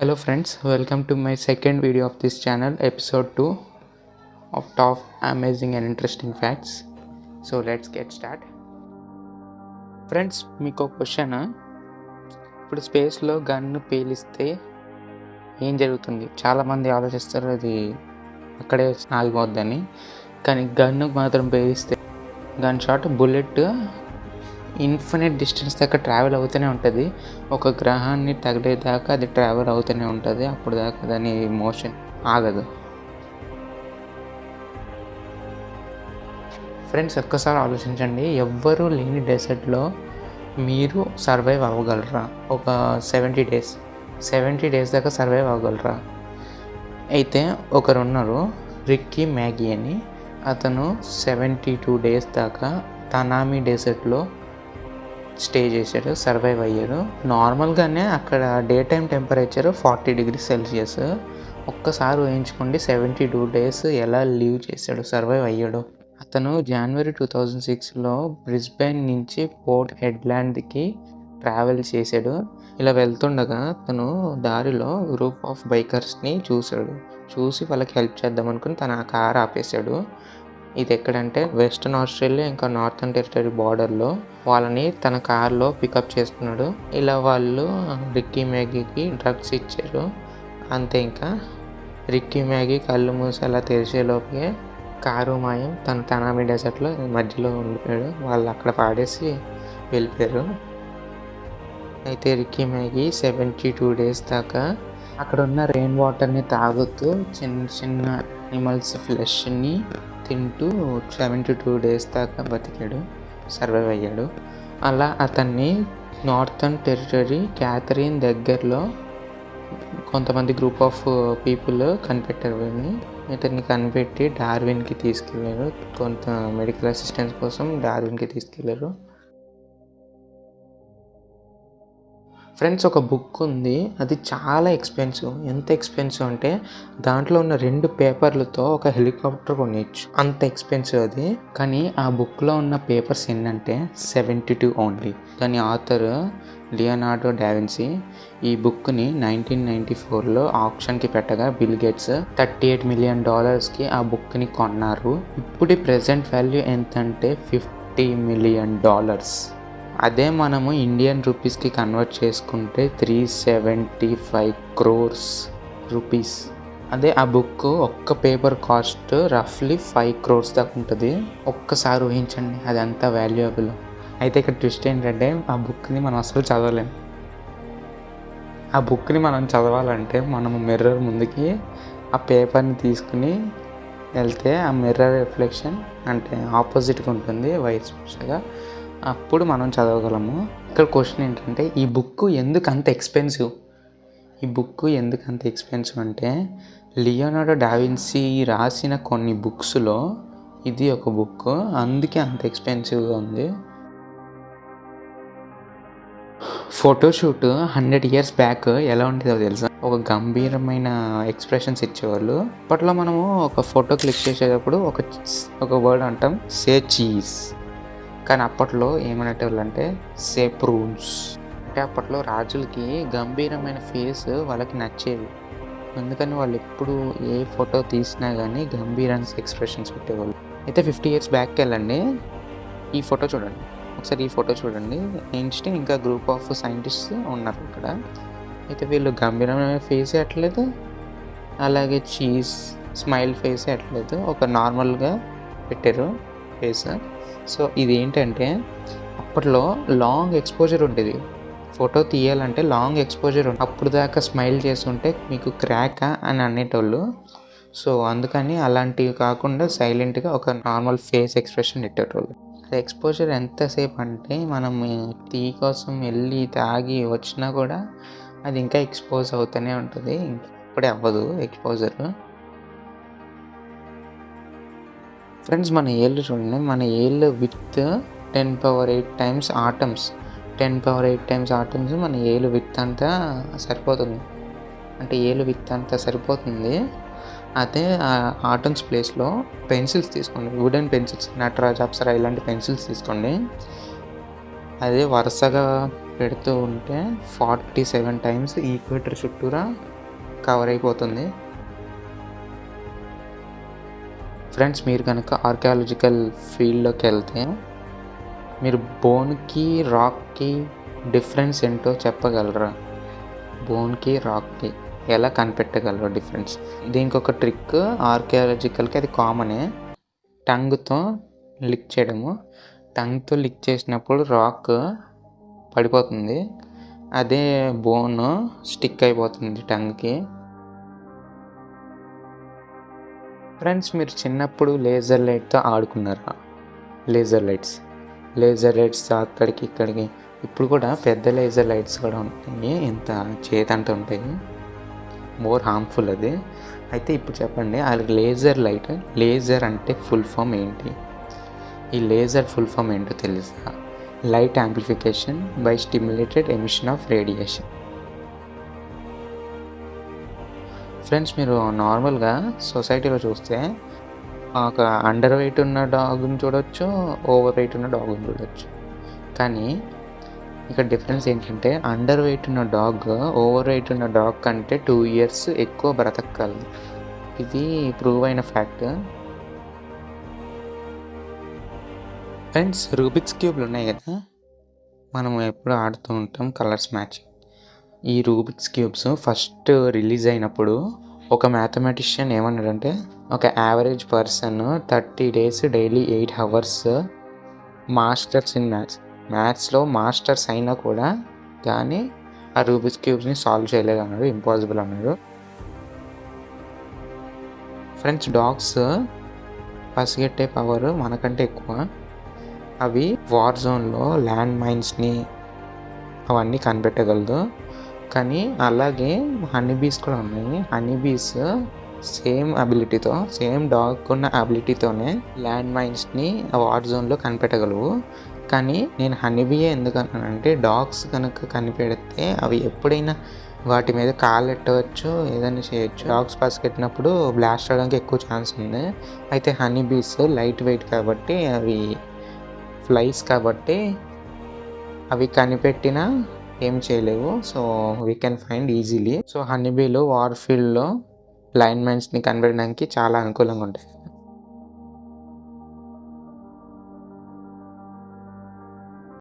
Hello friends, welcome to my second video of this channel, episode 2 of top amazing and interesting facts. So let's get started. Friends మీకు ఒక question, ఇప్పుడు స్పేస్లో gun పేలిస్తే ఏం జరుగుతుంది? చాలామంది ఆలోచిస్తారు అది అక్కడే ఆగిపోద్దని. కానీ గన్ను మాత్రం పేలిస్తే gun shot bullet infinite distance దాకా ట్రావెల్ అవుతూనే ఉంటుంది. ఒక గ్రహాన్ని తగిలేదాకా అది ట్రావెల్ అవుతూనే ఉంటుంది. అప్పుడు దాకా దాని మోషన్ ఆగదు. ఫ్రెండ్స్ ఒక్కసారి ఆలోచించండి, ఎవ్వరూ లేని డెజర్ట్లో మీరు సర్వైవ్ అవ్వగలరా? ఒక 70 డేస్ దాకా సర్వైవ్ అవ్వగలరా? అయితే ఒకరు ఉన్నారు, రిక్కీ మ్యాగీ అని. అతను 72 డేస్ దాకా తనామీ డెజర్ట్లో స్టే చేశాడు, సర్వైవ్ అయ్యాడు. నార్మల్గానే అక్కడ day time temperature 40 degrees Celsius. ఒక్కసారి ఊహించుకోండి 72 డేస్ ఎలా లీవ్ చేశాడు, సర్వైవ్ అయ్యాడు. అతను జనవరి 2006లో బ్రిస్బెన్ నుంచి పోర్ట్ హెడ్లాండ్కి ట్రావెల్ చేశాడు. ఇలా వెళ్తుండగా తను దారిలో గ్రూప్ ఆఫ్ బైకర్స్ని చూసి వాళ్ళకి హెల్ప్ చేద్దాం అనుకుని తన కార్ ఆపేశాడు. ఇది ఎక్కడంటే వెస్టర్న్ ఆస్ట్రేలియా ఇంకా నార్థన్ టెరిటరీ బార్డర్లో వాళ్ళని తన కార్లో పికప్ చేసుకున్నాడు. ఇలా వాళ్ళు రిక్కీ మ్యాగీకి డ్రగ్స్ ఇచ్చారు. అంతే, ఇంకా రిక్కీ మ్యాగీ కళ్ళు మూసి అలా తెరిచేలోపే కారు మాయం. తన తనామీ డెజర్ట్లో మధ్యలో ఉండిపోయాడు. వాళ్ళు అక్కడ పాడేసి వెళ్ళిపోయారు. అయితే రిక్కీ మ్యాగీ 72 డేస్ దాకా అక్కడ ఉన్న రెయిన్ వాటర్ని తాగుతూ చిన్న అనిమల్స్ ఫ్లెష్ని తింటూ 72 డేస్ దాకా బతికాడు, సర్వైవ్ అయ్యాడు. అలా అతన్ని నార్థన్ టెరిటరీ క్యాథరిన్ దగ్గరలో కొంతమంది గ్రూప్ ఆఫ్ పీపుల్ కనిపెట్టారు. ఇతన్ని కనిపెట్టి డార్విన్కి తీసుకెళ్ళారు. కొంత మెడికల్ అసిస్టెన్స్ కోసం డార్విన్కి తీసుకెళ్ళారు. ఫ్రెండ్స్ ఒక బుక్ ఉంది, అది చాలా ఎక్స్పెన్సివ్. ఎంత ఎక్స్పెన్సివ్ అంటే దాంట్లో ఉన్న 2 పేపర్లతో ఒక హెలికాప్టర్ కొనేయచ్చు, అంత ఎక్స్పెన్సివ్ అది. కానీ ఆ బుక్లో ఉన్న పేపర్స్ ఏంటంటే 72 ఓన్లీ. దాని ఆథర్ లియోనార్డో డావిన్సీ ఈ బుక్ని 1994లో ఆప్షన్కి పెట్టగా బిల్ గేట్స్ $38 million ఆ బుక్ని కొన్నారు. ఇప్పుడు ప్రెజెంట్ వాల్యూ ఎంతంటే $50 million. అదే మనము ఇండియన్ రూపీస్కి కన్వర్ట్ చేసుకుంటే 375 crores రూపీస్. అదే ఆ బుక్ ఒక్క పేపర్ కాస్ట్ రఫ్లీ 5 crores దాకా ఉంటుంది. ఒక్కసారి ఊహించండి అది ఎంత వాల్యుయబుల్. అయితే ఇక్కడ ట్విస్ట్ ఏంటంటే ఆ బుక్ని మనం అసలు చదవలేం. ఆ బుక్ని మనం చదవాలంటే మనము మిర్రర్ ముందుకి ఆ పేపర్ని తీసుకుని వెళ్తే ఆ మిర్రర్ రిఫ్లెక్షన్ అంటే ఆపోజిట్గా ఉంటుంది, వైస్ వర్సాగా. అప్పుడు మనం చదవగలము. ఇక్కడ క్వశ్చన్ ఏంటంటే ఈ బుక్ ఎందుకు అంత ఎక్స్పెన్సివ్? ఈ బుక్ ఎందుకు అంత ఎక్స్పెన్సివ్ అంటే లియోనార్డో డావిన్సీ రాసిన కొన్ని బుక్స్లో ఇది ఒక బుక్, అందుకే అంత ఎక్స్పెన్సివ్గా ఉంది. ఫోటోషూట్ 100 years బ్యాక్ ఎలా ఉండేదో తెలుసా? ఒక గంభీరమైన ఎక్స్ప్రెషన్స్ ఇచ్చేవాళ్ళు. అప్పట్లో మనము ఒక ఫోటో క్లిక్ చేసేటప్పుడు ఒక వర్డ్ అంటాం, సే చీజ్. కానీ అప్పట్లో ఏమనేటోళ్ళు అంటే సే ప్రూన్స్. అంటే అప్పట్లో రాజులకి గంభీరమైన ఫేస్ వాళ్ళకి నచ్చేవి. అందుకని వాళ్ళు ఎప్పుడు ఏ ఫోటో తీసినా కానీ గంభీరమైన ఎక్స్ప్రెషన్స్ పెట్టేవాళ్ళు. అయితే 50 years బ్యాక్కి వెళ్ళండి, ఈ ఫోటో చూడండి ఒకసారి. ఈ ఫోటో చూడండి, ఐన్స్టీన్ ఇంకా గ్రూప్ ఆఫ్ సైంటిస్ట్స్ ఉన్నారు ఇక్కడ. అయితే వీళ్ళు గంభీరమైన ఫేస్ ఎట్లేదు, అలాగే చీజ్ స్మైల్ ఫేస్ ఎట్లేదు, ఒక నార్మల్గా పెట్టారు ఫేస్. సో ఇది ఏంటంటే అప్పట్లో లాంగ్ ఎక్స్పోజర్ ఉండేది. ఫోటో తీయాలంటే లాంగ్ ఎక్స్పోజర్ అప్పుడు దాకా స్మైల్ చేస్తుంటే మీకు క్రాకా అని అనేటోళ్ళు. సో అందుకని అలాంటివి కాకుండా సైలెంట్గా ఒక నార్మల్ ఫేస్ ఎక్స్ప్రెషన్ పెట్టేటోళ్ళు. అది ఎక్స్పోజర్ ఎంతసేపు అంటే మనం టీ కోసం వెళ్ళి తాగి వచ్చినా కూడా అది ఇంకా ఎక్స్పోజ్ అవుతూనే ఉంటుంది, ఇప్పుడే అవ్వదు ఎక్స్పోజర్. ఫ్రెండ్స్ మన ఏళ్ళు చూడండి, మన ఏళ్ళు with 10⁸ times atoms. 10⁸ times atoms మన ఏలు విత్ అంతా సరిపోతుంది. అంటే ఏలు విత్ అంతా సరిపోతుంది. అదే ఆటమ్స్ ప్లేస్లో పెన్సిల్స్ తీసుకోండి, వుడెన్ పెన్సిల్స్, నటరాజ్, అప్సరా ఇలాంటి పెన్సిల్స్ తీసుకోండి. అదే వరుసగా పెడుతూ ఉంటే 47 టైమ్స్ ఈక్వేటర్ చుట్టూరా కవర్ అయిపోతుంది. ఫ్రెండ్స్, మీరు కనుక ఆర్కియాలజికల్ ఫీల్డ్లోకి వెళ్తే మీరు బోన్కి రాక్కి డిఫరెన్స్ ఏంటో చెప్పగలరా? బోన్కి రాక్కి ఎలా కనిపెట్టగలరు డిఫరెన్స్? దీనికి ఒక ట్రిక్, ఆర్కియాలజికల్కి అది కామనే. టంగ్తో లిక్ చేయడము. టంగ్తో లిక్ చేసినప్పుడు రాక్ పడిపోతుంది, అదే బోన్ స్టిక్ అయిపోతుంది టంగ్కి. ఫ్రెండ్స్, మీరు చిన్నప్పుడు లేజర్ లైట్తో ఆడుకున్నారా? లేజర్ లైట్స్ అక్కడికి ఇక్కడికి. ఇప్పుడు కూడా పెద్ద లేజర్ లైట్స్ కూడా ఉంటాయి, ఇంత చేతంత ఉంటాయి, మోర్ హార్మ్ఫుల్ అది. అయితే ఇప్పుడు చెప్పండి, ఆ లేజర్ అంటే ఫుల్ ఫామ్ ఏంటి? ఈ లేజర్ ఫుల్ ఫామ్ ఏంటో తెలుసా? Light amplification by stimulated emission of radiation. Friends, మీరు నార్మల్గా సొసైటీలో చూస్తే ఒక అండర్ వెయిట్ ఉన్న డాగ్ని చూడొచ్చు, ఓవర్ వెయిట్ ఉన్న డాగ్ని చూడొచ్చు. కానీ ఇక్కడ డిఫరెన్స్ ఏంటంటే, అండర్ వెయిట్ ఉన్న డాగ్ ఓవర్ వెయిట్ ఉన్న డాగ్ కంటే 2 years ఎక్కువ బ్రతకగలదు. ఇది ప్రూవ్ అయిన ఫ్యాక్ట్. ఫ్రెండ్స్, రూబిక్స్ క్యూబ్లు ఉన్నాయి కదా, మనం ఎప్పుడు ఆడుతూ ఉంటాం కలర్స్ మ్యాచింగ్. ఈ రూబిక్స్ క్యూబ్స్ ఫస్ట్ రిలీజ్ అయినప్పుడు ఒక మ్యాథమెటిషియన్ ఏమన్నాడంటే, ఒక average person 30 days daily 8 hours masters in మ్యాథ్స్లో మాస్టర్స్ అయినా కూడా కానీ ఆ రూబిక్స్ క్యూబ్స్ని సాల్వ్ చేయలేదు అన్నాడు, ఇంపాసిబుల్ అన్నాడు. ఫ్రెండ్స్, డాగ్స్ పసిగట్టే పవర్ మనకంటే ఎక్కువ. అవి వార్ జోన్లో ల్యాండ్ మైన్స్ని అవన్నీ కనిపెట్టగలదు. కానీ అలాగే హనీబీస్ కూడా ఉన్నాయి. హనీబీస్ సేమ్ అబిలిటీతో, సేమ్ డాగ్ ఉన్న అబిలిటీతోనే ల్యాండ్ మైన్స్ని వార్ జోన్లో కనిపెట్టగలవు. కానీ నేను హనీబీయే ఎందుకన్నానంటే, డాగ్స్ కనుక కనిపెడితే అవి ఎప్పుడైనా వాటి మీద కాలు ఎట్టవచ్చు, ఏదైనా చేయొచ్చు. డాగ్స్ పసిగట్టినప్పుడు బ్లాస్ట్ అవడానికి ఎక్కువ ఛాన్స్ ఉంది. అయితే హనీబీస్ లైట్ వెయిట్ కాబట్టి, అవి ఫ్లైస్ కాబట్టి అవి కనిపెట్టినా ఏం చేయలేవు. So we can find easily. So హనీబీలు వార్ ఫీల్డ్లో లైన్ మైన్స్ని కనిపెట్టడానికి చాలా అనుకూలంగా ఉంటాయి.